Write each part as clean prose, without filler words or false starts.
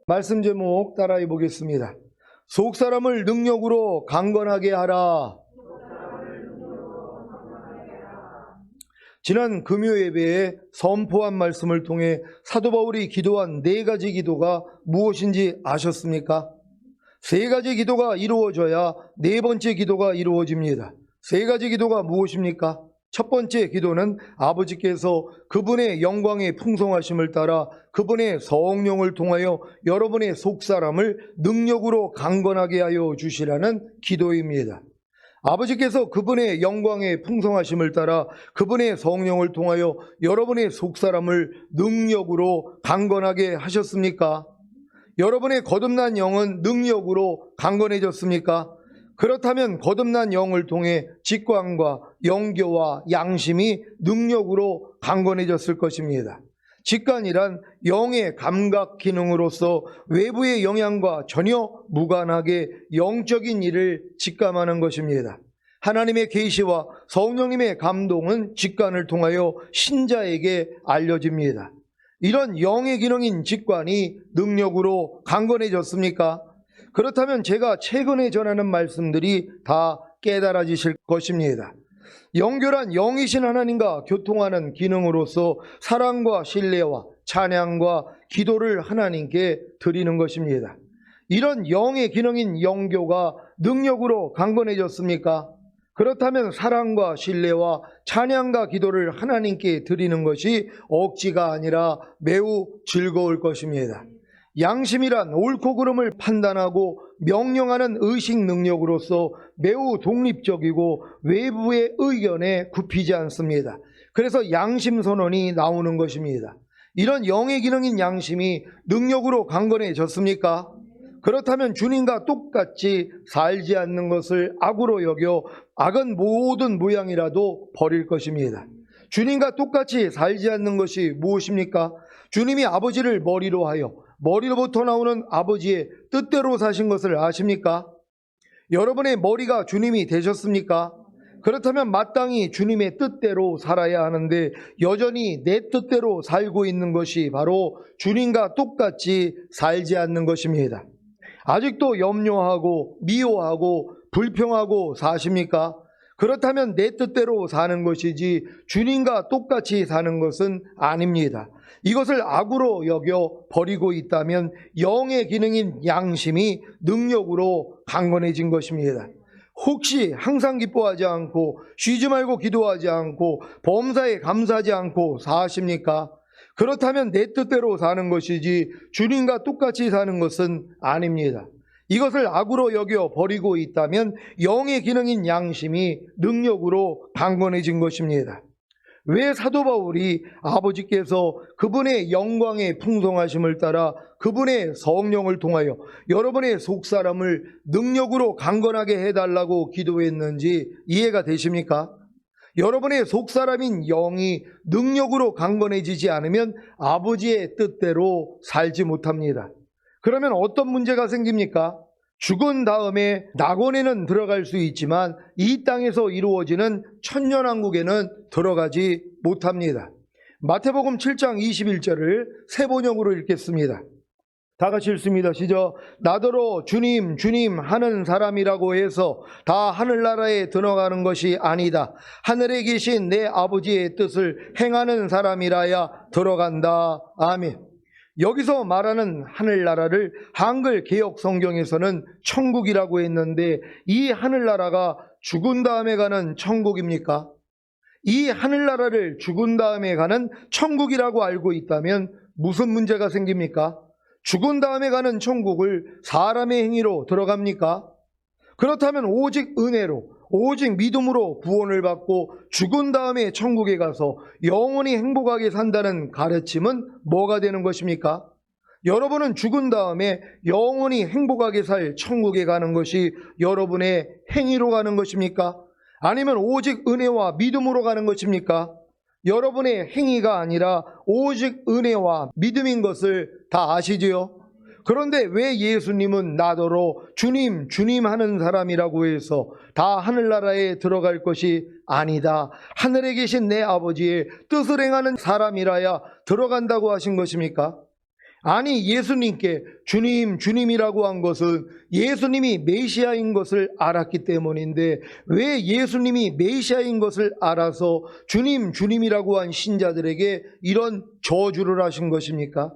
말씀 제목 따라해 보겠습니다. 속사람을 능력으로 강건하게 하라. 지난 금요 예배에 선포한 말씀을 통해 사도 바울이 기도한 4가지 기도가 무엇인지 아셨습니까? 3가지 기도가 이루어져야 4번째 기도가 이루어집니다. 3가지 기도가 무엇입니까? 첫 번째 기도는 아버지께서 그분의 영광의 풍성하심을 따라 그분의 성령을 통하여 여러분의 속사람을 능력으로 강건하게 하여 주시라는 기도입니다. 아버지께서 그분의 영광의 풍성하심을 따라 그분의 성령을 통하여 여러분의 속사람을 능력으로 강건하게 하셨습니까? 여러분의 거듭난 영은 능력으로 강건해졌습니까? 그렇다면 거듭난 영을 통해 직관과 영교와 양심이 능력으로 강건해졌을 것입니다. 직관이란 영의 감각 기능으로서 외부의 영향과 전혀 무관하게 영적인 일을 직감하는 것입니다. 하나님의 계시와 성령님의 감동은 직관을 통하여 신자에게 알려집니다. 이런 영의 기능인 직관이 능력으로 강건해졌습니까? 그렇다면 제가 최근에 전하는 말씀들이 다 깨달아지실 것입니다. 영교란 영이신 하나님과 교통하는 기능으로서 사랑과 신뢰와 찬양과 기도를 하나님께 드리는 것입니다. 이런 영의 기능인 영교가 능력으로 강건해졌습니까? 그렇다면 사랑과 신뢰와 찬양과 기도를 하나님께 드리는 것이 억지가 아니라 매우 즐거울 것입니다. 양심이란 옳고 그름을 판단하고 명령하는 의식 능력으로서 매우 독립적이고 외부의 의견에 굽히지 않습니다. 그래서 양심 선언이 나오는 것입니다. 이런 영의 기능인 양심이 능력으로 강건해졌습니까? 그렇다면 주님과 똑같이 살지 않는 것을 악으로 여겨 악은 모든 모양이라도 버릴 것입니다. 주님과 똑같이 살지 않는 것이 무엇입니까? 주님이 아버지를 머리로 하여 머리로부터 나오는 아버지의 뜻대로 사신 것을 아십니까? 여러분의 머리가 주님이 되셨습니까? 그렇다면 마땅히 주님의 뜻대로 살아야 하는데 여전히 내 뜻대로 살고 있는 것이 바로 주님과 똑같이 살지 않는 것입니다. 아직도 염려하고 미워하고 불평하고 사십니까? 그렇다면 내 뜻대로 사는 것이지 주님과 똑같이 사는 것은 아닙니다. 이것을 악으로 여겨 버리고 있다면 영의 기능인 양심이 능력으로 강건해진 것입니다. 혹시 항상 기뻐하지 않고 쉬지 말고 기도하지 않고 범사에 감사하지 않고 사십니까? 그렇다면 내 뜻대로 사는 것이지 주님과 똑같이 사는 것은 아닙니다. 이것을 악으로 여겨 버리고 있다면 영의 기능인 양심이 능력으로 강건해진 것입니다. 왜 사도 바울이 아버지께서 그분의 영광의 풍성하심을 따라 그분의 성령을 통하여 여러분의 속사람을 능력으로 강건하게 해달라고 기도했는지 이해가 되십니까? 여러분의 속사람인 영이 능력으로 강건해지지 않으면 아버지의 뜻대로 살지 못합니다. 그러면 어떤 문제가 생깁니까? 죽은 다음에 낙원에는 들어갈 수 있지만 이 땅에서 이루어지는 천년왕국에는 들어가지 못합니다. 마태복음 7장 21절을 새 번역으로 읽겠습니다. 다 같이 읽습니다. 시작. 나더러 주님 주님 하는 사람이라고 해서 다 하늘나라에 들어가는 것이 아니다. 하늘에 계신 내 아버지의 뜻을 행하는 사람이라야 들어간다. 아멘. 여기서 말하는 하늘나라를 한글 개역 성경에서는 천국이라고 했는데 이 하늘나라가 죽은 다음에 가는 천국입니까? 이 하늘나라를 죽은 다음에 가는 천국이라고 알고 있다면 무슨 문제가 생깁니까? 죽은 다음에 가는 천국을 사람의 행위로 들어갑니까? 그렇다면 오직 은혜로 오직 믿음으로 구원을 받고 죽은 다음에 천국에 가서 영원히 행복하게 산다는 가르침은 뭐가 되는 것입니까? 여러분은 죽은 다음에 영원히 행복하게 살 천국에 가는 것이 여러분의 행위로 가는 것입니까? 아니면 오직 은혜와 믿음으로 가는 것입니까? 여러분의 행위가 아니라 오직 은혜와 믿음인 것을 다 아시지요? 그런데 왜 예수님은 나더러 주님 주님 하는 사람이라고 해서 다 하늘나라에 들어갈 것이 아니다. 하늘에 계신 내 아버지의 뜻을 행하는 사람이라야 들어간다고 하신 것입니까? 아니 예수님께 주님 주님이라고 한 것은 예수님이 메시아인 것을 알았기 때문인데 왜 예수님이 메시아인 것을 알아서 주님 주님이라고 한 신자들에게 이런 저주를 하신 것입니까?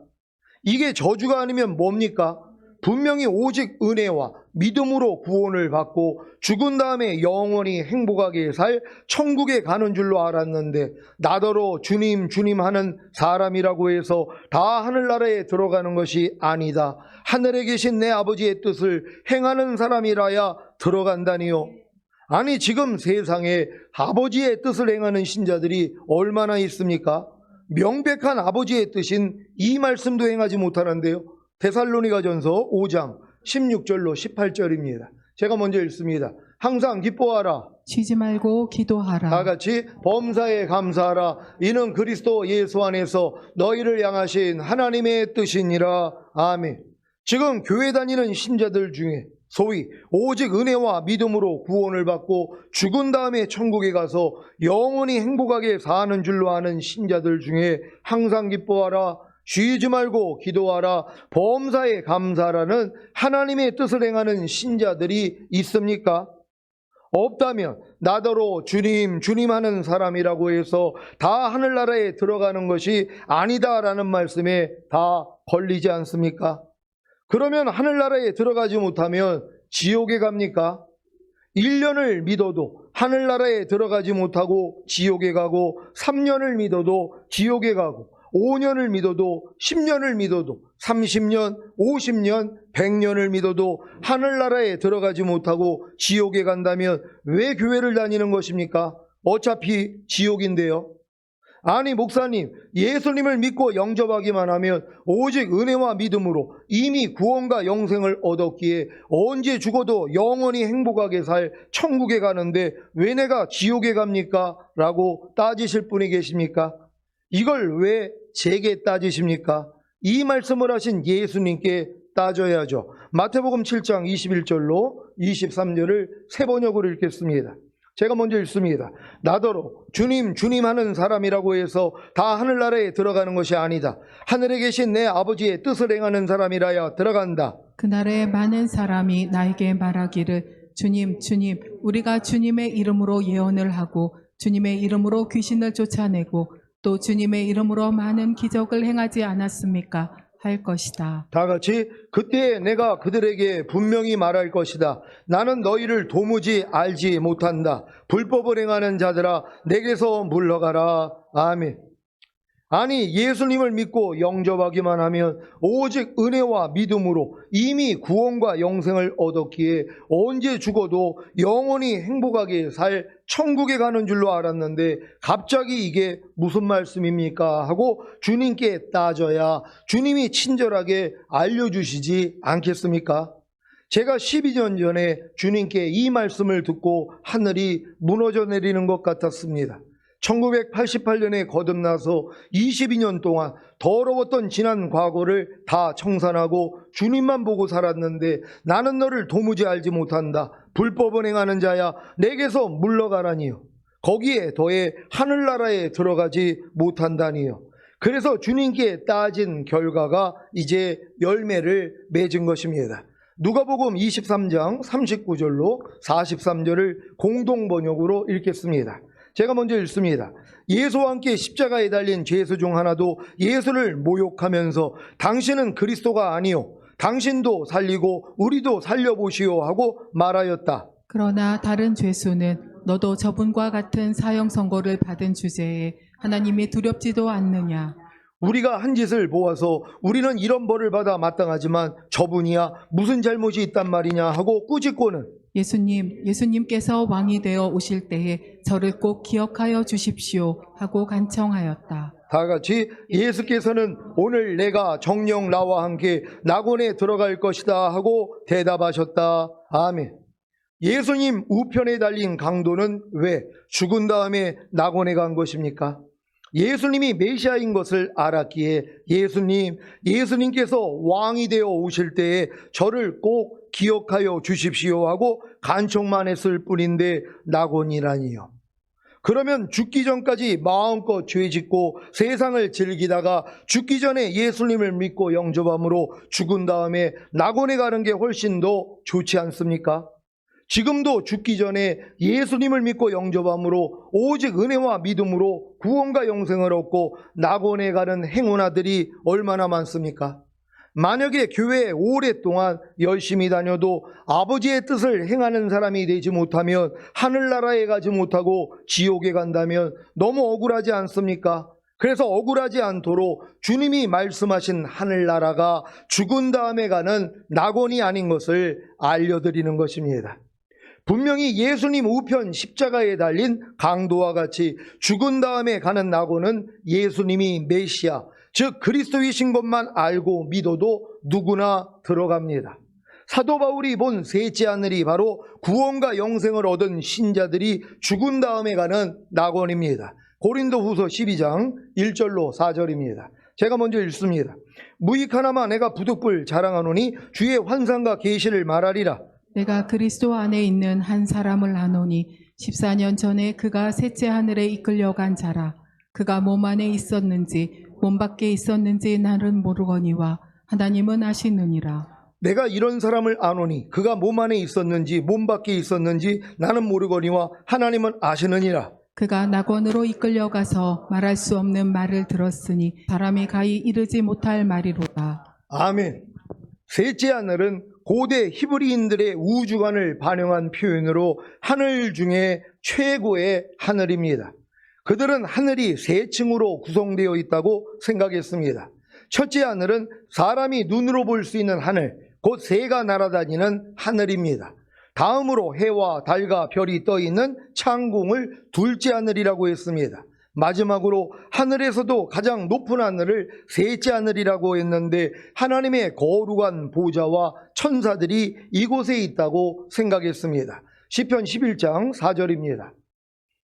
이게 저주가 아니면 뭡니까? 분명히 오직 은혜와 믿음으로 구원을 받고 죽은 다음에 영원히 행복하게 살 천국에 가는 줄로 알았는데 나더러 주님 주님 하는 사람이라고 해서 다 하늘나라에 들어가는 것이 아니다. 하늘에 계신 내 아버지의 뜻을 행하는 사람이라야 들어간다니요. 아니 지금 세상에 아버지의 뜻을 행하는 신자들이 얼마나 있습니까? 명백한 아버지의 뜻인 이 말씀도 행하지 못하는데요. 데살로니가전서 5장 16절로 18절입니다. 제가 먼저 읽습니다. 항상 기뻐하라. 쉬지 말고 기도하라. 다 같이 범사에 감사하라. 이는 그리스도 예수 안에서 너희를 향하신 하나님의 뜻이니라. 아멘. 지금 교회 다니는 신자들 중에 소위 오직 은혜와 믿음으로 구원을 받고 죽은 다음에 천국에 가서 영원히 행복하게 사는 줄로 아는 신자들 중에 항상 기뻐하라. 쉬지 말고 기도하라. 범사에 감사하라는 하나님의 뜻을 행하는 신자들이 있습니까? 없다면 나더러 주님 주님 하는 사람이라고 해서 다 하늘나라에 들어가는 것이 아니다라는 말씀에 다 걸리지 않습니까? 그러면 하늘나라에 들어가지 못하면 지옥에 갑니까? 1년을 믿어도 하늘나라에 들어가지 못하고 지옥에 가고 3년을 믿어도 지옥에 가고 5년을 믿어도 10년을 믿어도 30년, 50년, 100년을 믿어도 하늘나라에 들어가지 못하고 지옥에 간다면 왜 교회를 다니는 것입니까? 어차피 지옥인데요. 아니 목사님, 예수님을 믿고 영접하기만 하면 오직 은혜와 믿음으로 이미 구원과 영생을 얻었기에 언제 죽어도 영원히 행복하게 살 천국에 가는데 왜 내가 지옥에 갑니까? 라고 따지실 분이 계십니까? 이걸 왜 제게 따지십니까? 이 말씀을 하신 예수님께 따져야죠. 마태복음 7장 21절로 23절을 세 번역으로 읽겠습니다. 제가 먼저 읽습니다. 나더러 주님 주님 하는 사람이라고 해서 다 하늘나라에 들어가는 것이 아니다. 하늘에 계신 내 아버지의 뜻을 행하는 사람이라야 들어간다. 그날에 많은 사람이 나에게 말하기를 주님 주님 우리가 주님의 이름으로 예언을 하고 주님의 이름으로 귀신을 쫓아내고 또 주님의 이름으로 많은 기적을 행하지 않았습니까? 할 것이다. 다 같이 그때 내가 그들에게 분명히 말할 것이다. 나는 너희를 도무지 알지 못한다. 불법을 행하는 자들아 내게서 물러가라. 아멘. 아니 예수님을 믿고 영접하기만 하면 오직 은혜와 믿음으로 이미 구원과 영생을 얻었기에 언제 죽어도 영원히 행복하게 살 천국에 가는 줄로 알았는데 갑자기 이게 무슨 말씀입니까? 하고 주님께 따져야 주님이 친절하게 알려주시지 않겠습니까? 제가 12년 전에 주님께 이 말씀을 듣고 하늘이 무너져 내리는 것 같았습니다. 1988년에 거듭나서 22년 동안 더러웠던 지난 과거를 다 청산하고 주님만 보고 살았는데 나는 너를 도무지 알지 못한다. 불법을 행하는 자야 내게서 물러가라니요. 거기에 더해 하늘나라에 들어가지 못한다니요. 그래서 주님께 따진 결과가 이제 열매를 맺은 것입니다. 누가복음 23장 39절로 43절을 공동번역으로 읽겠습니다. 제가 먼저 읽습니다. 예수와 함께 십자가에 달린 죄수 중 하나도 예수를 모욕하면서 당신은 그리스도가 아니요 당신도 살리고 우리도 살려보시오 하고 말하였다. 그러나 다른 죄수는 너도 저분과 같은 사형 선고를 받은 주제에 하나님이 두렵지도 않느냐. 우리가 한 짓을 보아서 우리는 이런 벌을 받아 마땅하지만 저분이야 무슨 잘못이 있단 말이냐 하고 꾸짖고는 예수님께서 왕이 되어 오실 때에 저를 꼭 기억하여 주십시오 하고 간청하였다. 다 같이 예수께서는 오늘 내가 정녕 나와 함께 낙원에 들어갈 것이다 하고 대답하셨다. 아멘. 예수님 우편에 달린 강도는 왜 죽은 다음에 낙원에 간 것입니까? 예수님이 메시아인 것을 알았기에 예수님께서 왕이 되어 오실 때에 저를 꼭 기억하여 주십시오 하고 간청만 했을 뿐인데 낙원이라니요. 그러면 죽기 전까지 마음껏 죄짓고 세상을 즐기다가 죽기 전에 예수님을 믿고 영접함으로 죽은 다음에 낙원에 가는 게 훨씬 더 좋지 않습니까? 지금도 죽기 전에 예수님을 믿고 영접함으로 오직 은혜와 믿음으로 구원과 영생을 얻고 낙원에 가는 행운아들이 얼마나 많습니까? 만약에 교회에 오랫동안 열심히 다녀도 아버지의 뜻을 행하는 사람이 되지 못하면 하늘나라에 가지 못하고 지옥에 간다면 너무 억울하지 않습니까? 그래서 억울하지 않도록 주님이 말씀하신 하늘나라가 죽은 다음에 가는 낙원이 아닌 것을 알려드리는 것입니다. 분명히 예수님 우편 십자가에 달린 강도와 같이 죽은 다음에 가는 낙원은 예수님이 메시아, 즉 그리스도이신 것만 알고 믿어도 누구나 들어갑니다. 사도 바울이 본 셋째 하늘이 바로 구원과 영생을 얻은 신자들이 죽은 다음에 가는 낙원입니다. 고린도후서 12장 1절로 4절입니다. 제가 먼저 읽습니다. 무익하나마 내가 부득불 자랑하노니 주의 환상과 계시를 말하리라. 내가 그리스도 안에 있는 한 사람을 아노니 14년 전에 그가 셋째 하늘에 이끌려간 자라. 그가 몸 안에 있었는지 몸 밖에 있었는지 나는 모르거니와 하나님은 아시느니라. 내가 이런 사람을 아노니 그가 몸 안에 있었는지 몸 밖에 있었는지 나는 모르거니와 하나님은 아시느니라. 그가 낙원으로 이끌려가서 말할 수 없는 말을 들었으니 사람이 가히 이르지 못할 말이로다. 아멘. 셋째 하늘은 고대 히브리인들의 우주관을 반영한 표현으로 하늘 중에 최고의 하늘입니다. 그들은 하늘이 세 층으로 구성되어 있다고 생각했습니다. 첫째 하늘은 사람이 눈으로 볼 수 있는 하늘, 곧 새가 날아다니는 하늘입니다. 다음으로 해와 달과 별이 떠 있는 창궁을 둘째 하늘이라고 했습니다. 마지막으로 하늘에서도 가장 높은 하늘을 셋째 하늘이라고 했는데 하나님의 거룩한 보좌와 천사들이 이곳에 있다고 생각했습니다. 시편 11장 4절입니다.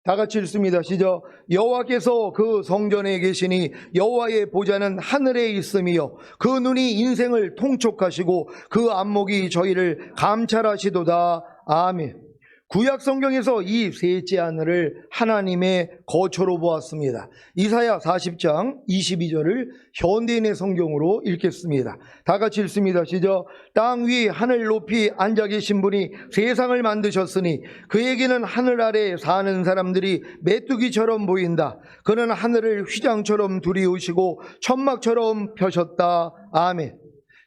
다 같이 읽습니다. 시작. 여호와께서 그 성전에 계시니 여호와의 보좌는 하늘에 있으며 그 눈이 인생을 통촉하시고 그 안목이 저희를 감찰하시도다. 아멘. 구약 성경에서 이 셋째 하늘을 하나님의 거처로 보았습니다. 이사야 40장 22절을 현대인의 성경으로 읽겠습니다. 다 같이 읽습니다. 시작. 땅 위 하늘 높이 앉아 계신 분이 세상을 만드셨으니 그에게는 하늘 아래 사는 사람들이 메뚜기처럼 보인다. 그는 하늘을 휘장처럼 두리우시고 천막처럼 펴셨다. 아멘.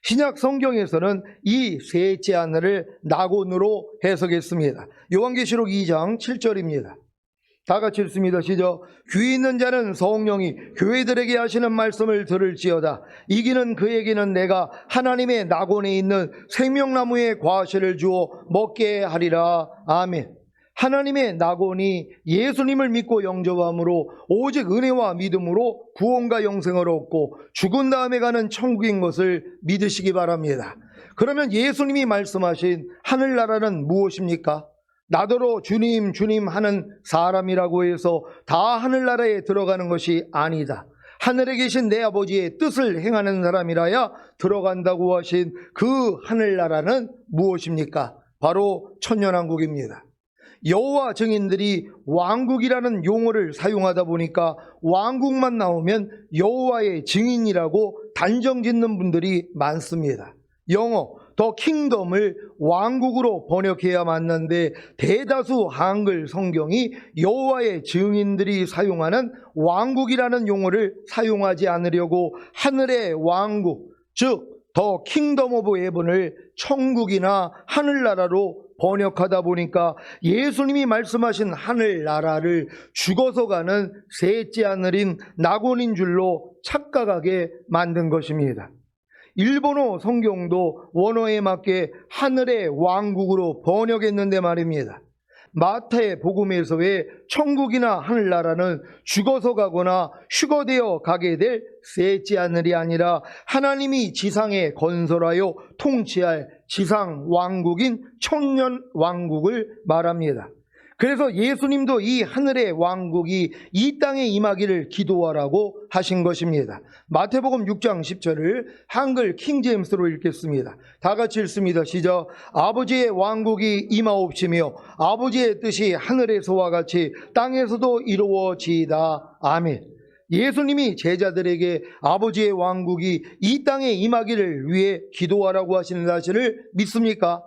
신약 성경에서는 이 셋째 하늘을 낙원으로 해석했습니다. 요한계시록 2장 7절입니다. 다 같이 읽습니다. 시작. 귀 있는 자는 성령이 교회들에게 하시는 말씀을 들을지어다. 이기는 그에게는 내가 하나님의 낙원에 있는 생명나무의 과실을 주어 먹게 하리라. 아멘. 하나님의 낙원이 예수님을 믿고 영접함으로 오직 은혜와 믿음으로 구원과 영생을 얻고 죽은 다음에 가는 천국인 것을 믿으시기 바랍니다. 그러면 예수님이 말씀하신 하늘나라는 무엇입니까? 나더러 주님 주님 하는 사람이라고 해서 다 하늘나라에 들어가는 것이 아니다. 하늘에 계신 내 아버지의 뜻을 행하는 사람이라야 들어간다고 하신 그 하늘나라는 무엇입니까? 바로 천년왕국입니다. 여호와 증인들이 왕국이라는 용어를 사용하다 보니까 왕국만 나오면 여호와의 증인이라고 단정 짓는 분들이 많습니다. 영어 더 킹덤을 왕국으로 번역해야 맞는데 대다수 한글 성경이 여호와의 증인들이 사용하는 왕국이라는 용어를 사용하지 않으려고 하늘의 왕국, 즉 더 킹덤 오브 헤븐을 천국이나 하늘나라로 번역하다 보니까 예수님이 말씀하신 하늘나라를 죽어서 가는 셋째 하늘인 낙원인 줄로 착각하게 만든 것입니다. 일본어 성경도 원어에 맞게 하늘의 왕국으로 번역했는데 말입니다. 마태 복음에서의 천국이나 하늘나라는 죽어서 가거나 휴거되어 가게 될 셋째 하늘이 아니라 하나님이 지상에 건설하여 통치할 지상 왕국인 천년 왕국을 말합니다. 그래서 예수님도 이 하늘의 왕국이 이 땅에 임하기를 기도하라고 하신 것입니다. 마태복음 6장 10절을 한글 킹제임스로 읽겠습니다. 다 같이 읽습니다. 시작. 아버지의 왕국이 임하옵시며 아버지의 뜻이 하늘에서와 같이 땅에서도 이루어지이다. 아멘. 예수님이 제자들에게 아버지의 왕국이 이 땅에 임하기를 위해 기도하라고 하시는 사실을 믿습니까?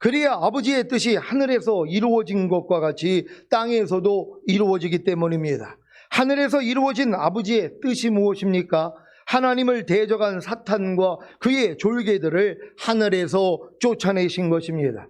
그래야 아버지의 뜻이 하늘에서 이루어진 것과 같이 땅에서도 이루어지기 때문입니다. 하늘에서 이루어진 아버지의 뜻이 무엇입니까? 하나님을 대적한 사탄과 그의 졸개들을 하늘에서 쫓아내신 것입니다.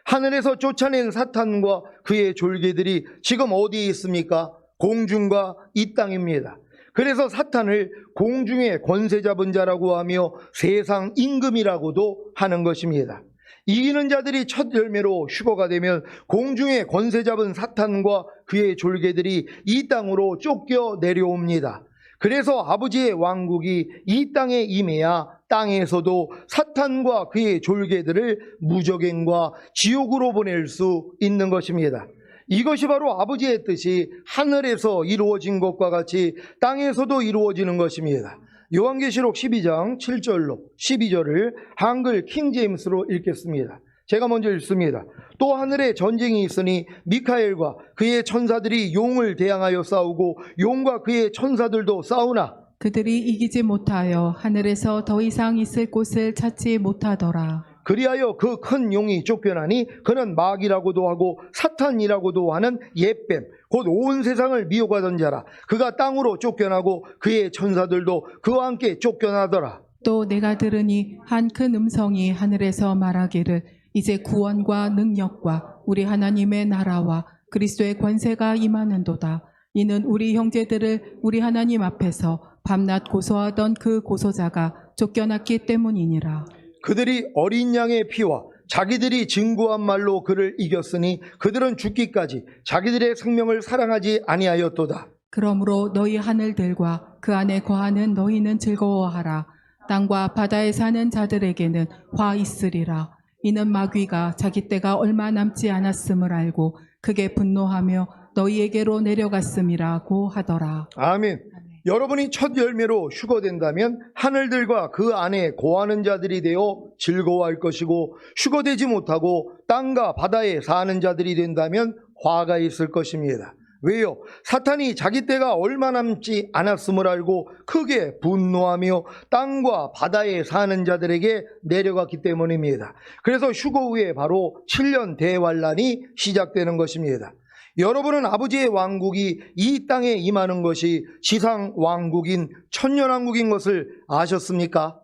하늘에서 쫓아낸 사탄과 그의 졸개들이 지금 어디에 있습니까? 공중과 이 땅입니다. 그래서 사탄을 공중의 권세 잡은 자라고 하며 세상 임금이라고도 하는 것입니다. 이기는 자들이 첫 열매로 휴거가 되면 공중의 권세 잡은 사탄과 그의 졸개들이 이 땅으로 쫓겨 내려옵니다. 그래서 아버지의 왕국이 이 땅에 임해야 땅에서도 사탄과 그의 졸개들을 무저갱과 지옥으로 보낼 수 있는 것입니다. 이것이 바로 아버지의 뜻이 하늘에서 이루어진 것과 같이 땅에서도 이루어지는 것입니다. 요한계시록 12장 7절로 12절을 한글 킹제임스로 읽겠습니다. 제가 먼저 읽습니다. 또 하늘에 전쟁이 있으니 미카엘과 그의 천사들이 용을 대항하여 싸우고 용과 그의 천사들도 싸우나 그들이 이기지 못하여 하늘에서 더 이상 있을 곳을 찾지 못하더라. 그리하여 그 큰 용이 쫓겨나니 그는 마귀라고도 하고 사탄이라고도 하는 옛뱀 곧 온 세상을 미혹하던 자라. 그가 땅으로 쫓겨나고 그의 천사들도 그와 함께 쫓겨나더라. 또 내가 들으니 한 큰 음성이 하늘에서 말하기를 이제 구원과 능력과 우리 하나님의 나라와 그리스도의 권세가 임하는도다. 이는 우리 형제들을 우리 하나님 앞에서 밤낮 고소하던 그 고소자가 쫓겨났기 때문이니라. 그들이 어린 양의 피와 자기들이 증거한 말로 그를 이겼으니 그들은 죽기까지 자기들의 생명을 사랑하지 아니하였도다. 그러므로 너희 하늘들과 그 안에 거하는 너희는 즐거워하라. 땅과 바다에 사는 자들에게는 화 있으리라. 이는 마귀가 자기 때가 얼마 남지 않았음을 알고 크게 분노하며 너희에게로 내려갔음이라고 하더라. 아멘. 여러분이 첫 열매로 휴거된다면 하늘들과 그 안에 거하는 자들이 되어 즐거워할 것이고, 휴거되지 못하고 땅과 바다에 사는 자들이 된다면 화가 있을 것입니다. 왜요? 사탄이 자기 때가 얼마 남지 않았음을 알고 크게 분노하며 땅과 바다에 사는 자들에게 내려갔기 때문입니다. 그래서 휴거 후에 바로 7년 대환란이 시작되는 것입니다. 여러분은 아버지의 왕국이 이 땅에 임하는 것이 지상 왕국인 천년왕국인 것을 아셨습니까?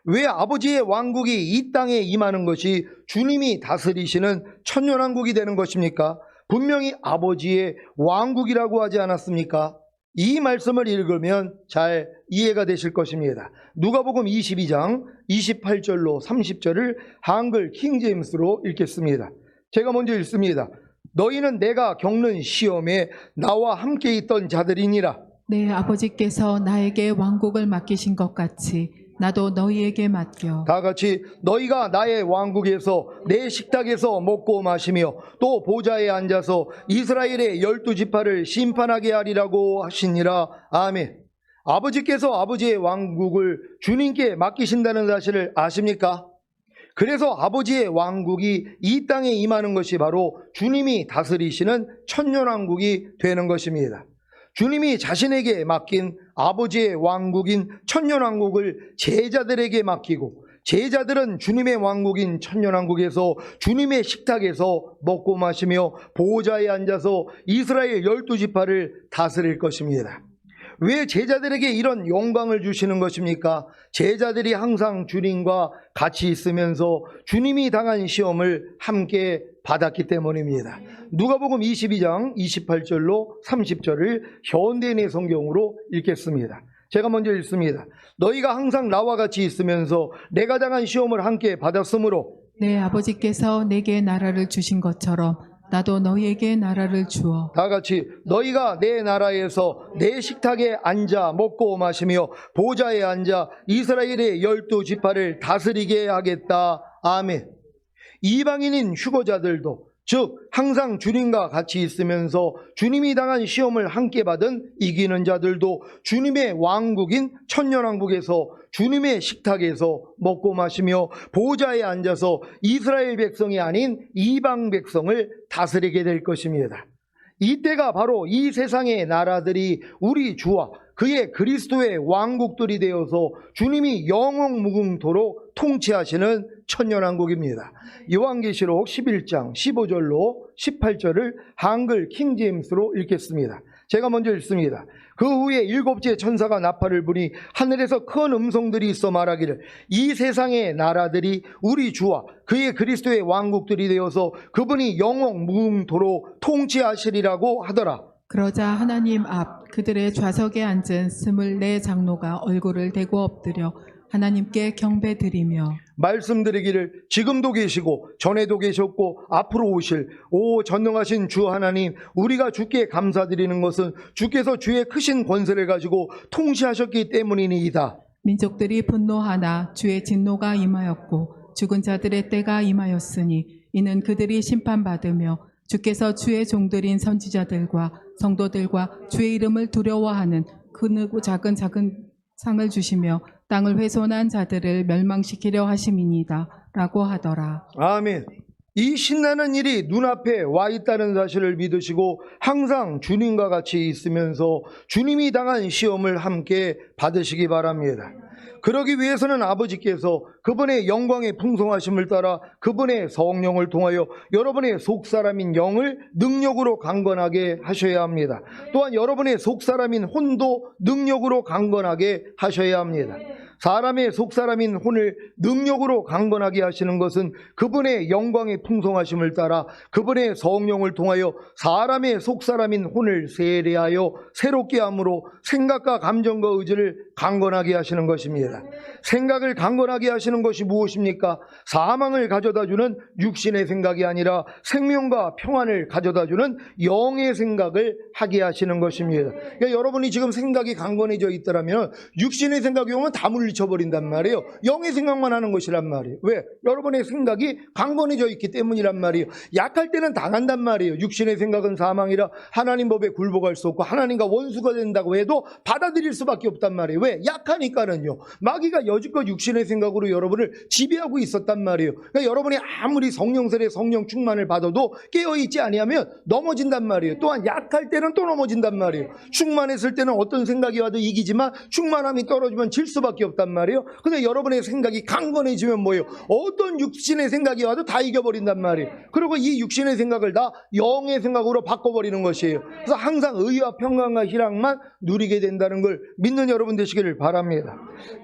왜 아버지의 왕국이 이 땅에 임하는 것이 주님이 다스리시는 천년왕국이 되는 것입니까? 분명히 아버지의 왕국이라고 하지 않았습니까? 이 말씀을 읽으면 잘 이해가 되실 것입니다. 누가복음 22장 28절로 30절을 한글 킹제임스로 읽겠습니다. 제가 먼저 읽습니다. 너희는 내가 겪는 시험에 나와 함께 있던 자들이니라. 내 아버지께서 나에게 왕국을 맡기신 것 같이 나도 너희에게 맡겨. 다 같이 너희가 나의 왕국에서 내 식탁에서 먹고 마시며 또 보좌에 앉아서 이스라엘의 12지파를 심판하게 하리라고 하시니라. 아멘. 아버지께서 아버지의 왕국을 주님께 맡기신다는 사실을 아십니까? 그래서 아버지의 왕국이 이 땅에 임하는 것이 바로 주님이 다스리시는 천년왕국이 되는 것입니다. 주님이 자신에게 맡긴 아버지의 왕국인 천년왕국을 제자들에게 맡기고, 제자들은 주님의 왕국인 천년왕국에서 주님의 식탁에서 먹고 마시며 보좌에 앉아서 이스라엘 12지파를 다스릴 것입니다. 왜 제자들에게 이런 영광을 주시는 것입니까? 제자들이 항상 주님과 같이 있으면서 주님이 당한 시험을 함께 받았기 때문입니다. 누가복음 22장 28절로 30절을 현대인의 성경으로 읽겠습니다. 제가 먼저 읽습니다. 너희가 항상 나와 같이 있으면서 내가 당한 시험을 함께 받았으므로 내 아버지께서 내게 나라를 주신 것처럼 나도 너희에게 나라를 주어. 다 같이 너희가 내 나라에서 내 식탁에 앉아 먹고 마시며 보좌에 앉아 이스라엘의 12지파를 다스리게 하겠다. 아멘. 이방인인 휴거자들도 즉 항상 주님과 같이 있으면서 주님이 당한 시험을 함께 받은 이기는 자들도 주님의 왕국인 천년왕국에서 주님의 식탁에서 먹고 마시며 보좌에 앉아서 이스라엘 백성이 아닌 이방 백성을 다스리게 될 것입니다. 이때가 바로 이 세상의 나라들이 우리 주와 그의 그리스도의 왕국들이 되어서 주님이 영원무궁토록 통치하시는 천년왕국입니다. 요한계시록 11장 15절로 18절을 한글 킹제임스로 읽겠습니다. 제가 먼저 읽습니다. 그 후에 일곱째 천사가 나팔을 부니 하늘에서 큰 음성들이 있어 말하기를 이 세상의 나라들이 우리 주와 그의 그리스도의 왕국들이 되어서 그분이 영원무궁토록 통치하시리라고 하더라. 그러자 하나님 앞 그들의 좌석에 앉은 24 장로가 얼굴을 대고 엎드려 하나님께 경배드리며 말씀드리기를 지금도 계시고 전에도 계셨고 앞으로 오실 오 전능하신 주 하나님, 우리가 주께 감사드리는 것은 주께서 주의 크신 권세를 가지고 통치하셨기 때문이니이다. 민족들이 분노하나 주의 진노가 임하였고 죽은 자들의 때가 임하였으니 이는 그들이 심판받으며 주께서 주의 종들인 선지자들과 성도들과 주의 이름을 두려워하는 크고 작은 상을 주시며 땅을 훼손한 자들을 멸망시키려 하심이니이다 라고 하더라. 아멘. 이 신나는 일이 눈앞에 와 있다는 사실을 믿으시고 항상 주님과 같이 있으면서 주님이 당한 시험을 함께 받으시기 바랍니다. 그러기 위해서는 아버지께서 그분의 영광의 풍성하심을 따라 그분의 성령을 통하여 여러분의 속사람인 영을 능력으로 강건하게 하셔야 합니다. 또한 여러분의 속사람인 혼도 능력으로 강건하게 하셔야 합니다. 사람의 속사람인 혼을 능력으로 강건하게 하시는 것은 그분의 영광의 풍성하심을 따라 그분의 성령을 통하여 사람의 속사람인 혼을 세례하여 새롭게 함으로 생각과 감정과 의지를 강건하게 하시는 것입니다. 생각을 강건하게 하시는 것이 무엇입니까? 사망을 가져다주는 육신의 생각이 아니라 생명과 평안을 가져다주는 영의 생각을 하게 하시는 것입니다. 그러니까 여러분이 지금 생각이 강건해져 있더라면 육신의 생각이 오면 다 물리쳐버린단 말이에요. 영의 생각만 하는 것이란 말이에요. 왜? 여러분의 생각이 강건해져 있기 때문이란 말이에요. 약할 때는 당한단 말이에요. 육신의 생각은 사망이라 하나님 법에 굴복할 수 없고 하나님과 원수가 된다고 해도 받아들일 수밖에 없단 말이에요. 왜? 약하니까는요. 마귀가 여지껏 육신의 생각으로 여러분을 지배하고 있었단 말이에요. 그러니까 여러분이 아무리 성령 세례 성령 충만을 받아도 깨어있지 아니하면 넘어진단 말이에요. 또한 약할 때는 또 넘어진단 말이에요. 충만했을 때는 어떤 생각이 와도 이기지만 충만함이 떨어지면 질 수밖에 없단 말이에요. 근데 여러분의 생각이 강건해지면 뭐예요? 어떤 육신의 생각이 와도 다 이겨버린단 말이에요. 그리고 이 육신의 생각을 다 영의 생각으로 바꿔버리는 것이에요. 그래서 항상 의와 평강과 희락만 누리게 된다는 걸 믿는 여러분 되시기를 바랍니다.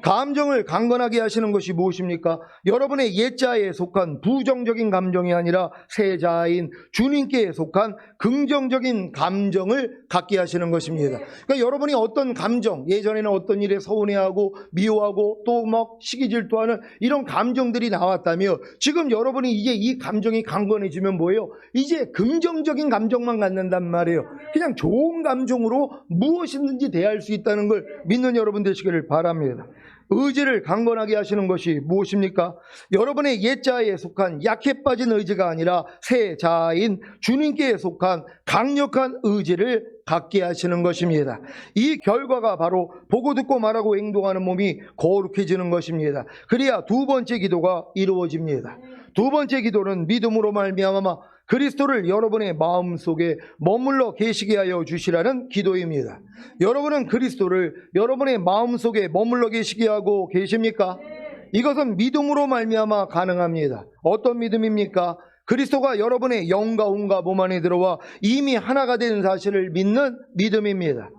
감정을 강건하게 하시는 것이 무엇입니까? 여러분의 옛자에 속한 부정적인 감정이 아니라 새 자아인 주님께 속한 긍정적인 감정을 갖게 하시는 것입니다. 그러니까 여러분이 어떤 감정, 예전에는 어떤 일에 서운해하고 미워하고 또 막 시기 질투하는 이런 감정들이 나왔다며 지금 여러분이 이제 이 감정이 강건해지면 뭐예요? 이제 긍정적인 감정만 갖는단 말이에요. 그냥 좋은 감정으로 무엇이든지 대할 수 있다는 걸 믿는 여러분 되시기를 바랍니다. 의지를 강건하게 하시는 것이 무엇입니까? 여러분의 옛자에 속한 약해 빠진 의지가 아니라 새 자아인 주님께 속한 강력한 의지를 갖게 하시는 것입니다. 이 결과가 바로 보고 듣고 말하고 행동하는 몸이 거룩해지는 것입니다. 그래야 두 번째 기도가 이루어집니다. 두 번째 기도는 믿음으로 말미암아 그리스도를 여러분의 마음속에 머물러 계시게 하여 주시라는 기도입니다. 여러분은 그리스도를 여러분의 마음속에 머물러 계시게 하고 계십니까? 이것은 믿음으로 말미암아 가능합니다. 어떤 믿음입니까? 그리스도가 여러분의 영과 혼과 몸 안에 들어와 이미 하나가 된 사실을 믿는 믿음입니다.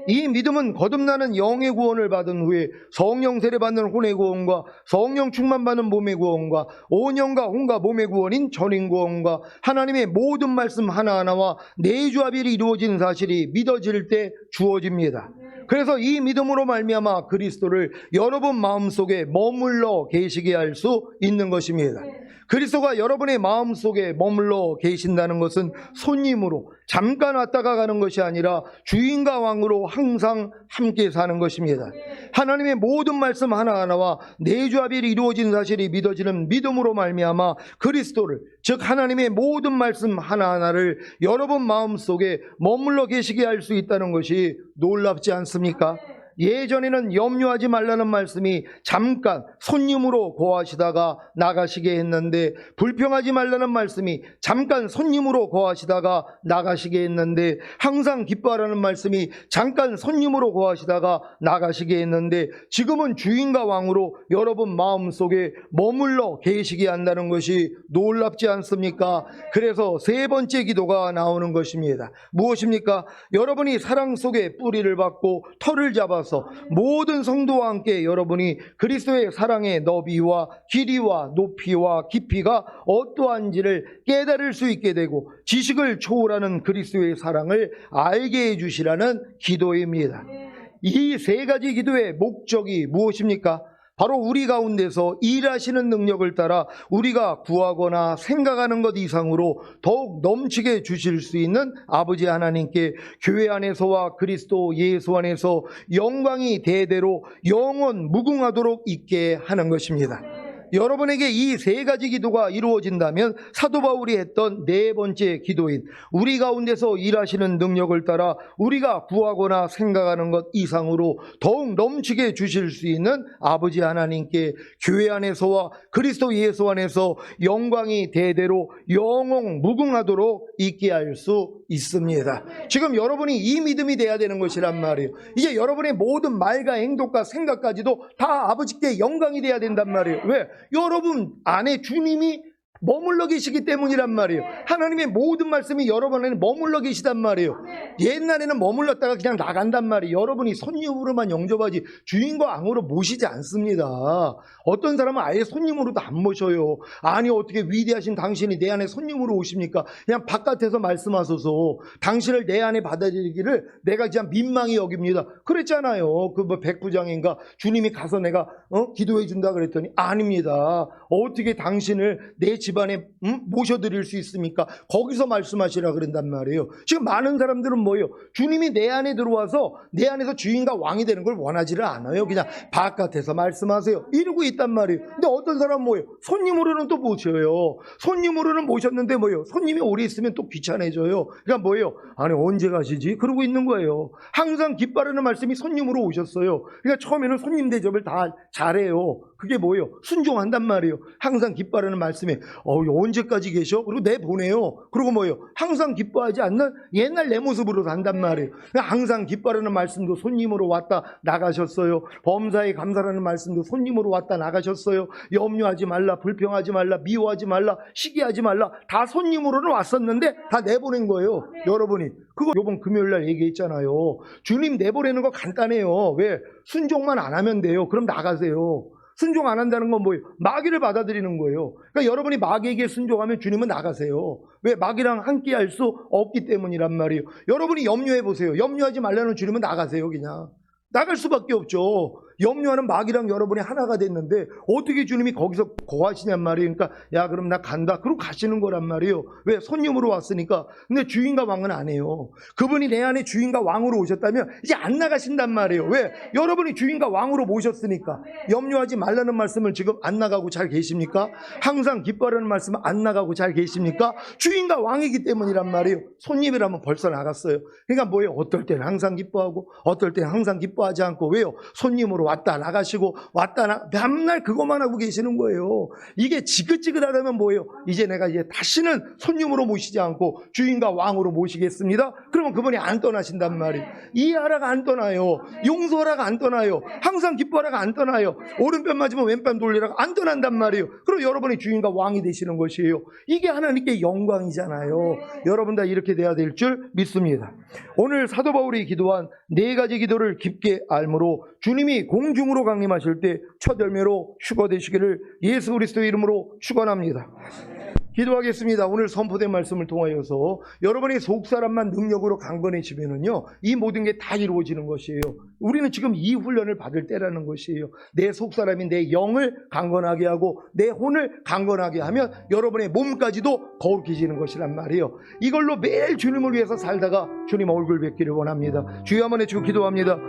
이 믿음은 거듭나는 영의 구원을 받은 후에 성령 세례 받는 혼의 구원과 성령 충만 받는 몸의 구원과 온영과 혼과 몸의 구원인 전인 구원과 하나님의 모든 말씀 하나하나와 내주합일이 이루어진 사실이 믿어질 때 주어집니다. 그래서 이 믿음으로 말미암아 그리스도를 여러분 마음속에 머물러 계시게 할 수 있는 것입니다. 그리스도가 여러분의 마음속에 머물러 계신다는 것은 손님으로 잠깐 왔다가 가는 것이 아니라 주인과 왕으로 항상 함께 사는 것입니다. 하나님의 모든 말씀 하나하나와 내주합이 이루어진 사실이 믿어지는 믿음으로 말미암아 그리스도를, 즉 하나님의 모든 말씀 하나하나를 여러분 마음속에 머물러 계시게 할 수 있다는 것이 놀랍지 않습니까? 예전에는 염려하지 말라는 말씀이 잠깐 손님으로 거하시다가 나가시게 했는데, 불평하지 말라는 말씀이 잠깐 손님으로 거하시다가 나가시게 했는데, 항상 기뻐하라는 말씀이 잠깐 손님으로 거하시다가 나가시게 했는데, 지금은 주인과 왕으로 여러분 마음속에 머물러 계시게 한다는 것이 놀랍지 않습니까? 그래서 세 번째 기도가 나오는 것입니다. 무엇입니까? 여러분이 사랑 속에 뿌리를 받고 털을 잡아서 모든 성도와 함께 여러분이 그리스도의 사랑의 너비와 길이와 높이와 깊이가 어떠한지를 깨달을 수 있게 되고 지식을 초월하는 그리스도의 사랑을 알게 해주시라는 기도입니다. 이 세 가지 기도의 목적이 무엇입니까? 바로 우리 가운데서 일하시는 능력을 따라 우리가 구하거나 생각하는 것 이상으로 더욱 넘치게 주실 수 있는 아버지 하나님께 교회 안에서와 그리스도 예수 안에서 영광이 대대로 영원 무궁하도록 있게 하는 것입니다. 여러분에게 이 세 가지 기도가 이루어진다면 사도 바울이 했던 네 번째 기도인 우리 가운데서 일하시는 능력을 따라 우리가 구하거나 생각하는 것 이상으로 더욱 넘치게 주실 수 있는 아버지 하나님께 교회 안에서와 그리스도 예수 안에서 영광이 대대로 영원 무궁하도록 있게 할 수 있습니다. 지금 여러분이 이 믿음이 돼야 되는 것이란 말이에요. 이제 여러분의 모든 말과 행동과 생각까지도 다 아버지께 영광이 돼야 된단 말이에요. 왜? 여러분 안에 주님이 머물러 계시기 때문이란 말이에요. 하나님의 모든 말씀이 여러분 안에 머물러 계시단 말이에요. 옛날에는 머물렀다가 그냥 나간단 말이에요. 여러분이 손님으로만 영접하지 주인과 왕으로 모시지 않습니다. 어떤 사람은 아예 손님으로도 안 모셔요. 아니 어떻게 위대하신 당신이 내 안에 손님으로 오십니까? 그냥 바깥에서 말씀하소서. 당신을 내 안에 받아들이기를 내가 그냥 민망히 여깁니다. 그랬잖아요. 그 뭐 백부장인가 주님이 가서 내가 기도해 준다 그랬더니 아닙니다. 어떻게 당신을 내 집안에 모셔드릴 수 있습니까? 거기서 말씀하시라 그런단 말이에요. 지금 많은 사람들은 뭐예요? 주님이 내 안에 들어와서 내 안에서 주인과 왕이 되는 걸 원하지를 않아요. 그냥 바깥에서 말씀하세요. 이러고 있단 말이에요. 근데 어떤 사람은 뭐예요? 손님으로는 또 모셔요. 손님으로는 모셨는데 뭐예요? 손님이 오래 있으면 또 귀찮아져요. 그러니까 뭐예요? 아니 언제 가시지? 그러고 있는 거예요. 항상 기뻐하라는 말씀이 손님으로 오셨어요. 그러니까 처음에는 손님 대접을 다 잘해요. 그게 뭐예요? 순종한단 말이에요. 항상 기뻐하라는 말씀에 언제까지 계셔? 그리고 내보내요. 그리고 뭐예요? 항상 기뻐하지 않는 옛날 내 모습으로 산단 말이에요. 항상 기뻐하라는 말씀도 손님으로 왔다 나가셨어요. 범사에 감사라는 말씀도 손님으로 왔다 나가셨어요. 염려하지 말라, 불평하지 말라, 미워하지 말라, 시기하지 말라, 다 손님으로는 왔었는데 다 내보낸 거예요. 여러분이 그거 이번 금요일날 얘기했잖아요. 주님 내보내는 거 간단해요. 왜? 순종만 안 하면 돼요. 그럼 나가세요. 순종 안 한다는 건 뭐예요? 마귀를 받아들이는 거예요. 그러니까 여러분이 마귀에게 순종하면 주님은 나가세요. 왜? 마귀랑 함께 할 수 없기 때문이란 말이에요. 여러분이 염려해 보세요. 염려하지 말라는 주님은 나가세요. 그냥 나갈 수밖에 없죠. 염려하는 마귀랑 여러분이 하나가 됐는데 어떻게 주님이 거기서 거하시냔 말이에요. 그러니까 야 그럼 나 간다. 그러고 가시는 거란 말이에요. 왜? 손님으로 왔으니까. 근데 주인과 왕은 안 해요. 그분이 내 안에 주인과 왕으로 오셨다면 이제 안 나가신단 말이에요. 왜? 여러분이 주인과 왕으로 모셨으니까. 염려하지 말라는 말씀을 지금 안 나가고 잘 계십니까? 항상 기뻐하라는 말씀을 안 나가고 잘 계십니까? 주인과 왕이기 때문이란 말이에요. 손님이라면 벌써 나갔어요. 그러니까 뭐예요? 어떨 때는 항상 기뻐하고 어떨 때는 항상 기뻐하지 않고. 왜요? 손님으로 왔다 나가시고 맨날 그것만 하고 계시는 거예요. 이게 지긋지긋하다면 뭐예요? 이제 내가 이제 다시는 손님으로 모시지 않고 주인과 왕으로 모시겠습니다. 그러면 그분이 안 떠나신단 말이에요. 이해하라가 안 떠나요. 용서하라가 안 떠나요. 항상 기뻐하라가 안 떠나요. 오른편 맞으면 왼편 돌리라가 안 떠난단 말이에요. 그럼 여러분이 주인과 왕이 되시는 것이에요. 이게 하나님께 영광이잖아요. 여러분 다 이렇게 돼야 될 줄 믿습니다. 오늘 사도 바울이 기도한 네 가지 기도를 깊게 알므로 주님이 공중으로 강림하실 때 첫 열매로 휴거되시기를 예수 그리스도의 이름으로 축원합니다. 기도하겠습니다. 오늘 선포된 말씀을 통하여서 여러분의 속사람만 능력으로 강건해지면은요, 이 모든 게 다 이루어지는 것이에요. 우리는 지금 이 훈련을 받을 때라는 것이에요. 내 속사람이 내 영을 강건하게 하고 내 혼을 강건하게 하면 여러분의 몸까지도 거룩해지는 것이란 말이에요. 이걸로 매일 주님을 위해서 살다가 주님 얼굴 뵙기를 원합니다. 주여 한번 해주고 기도합니다.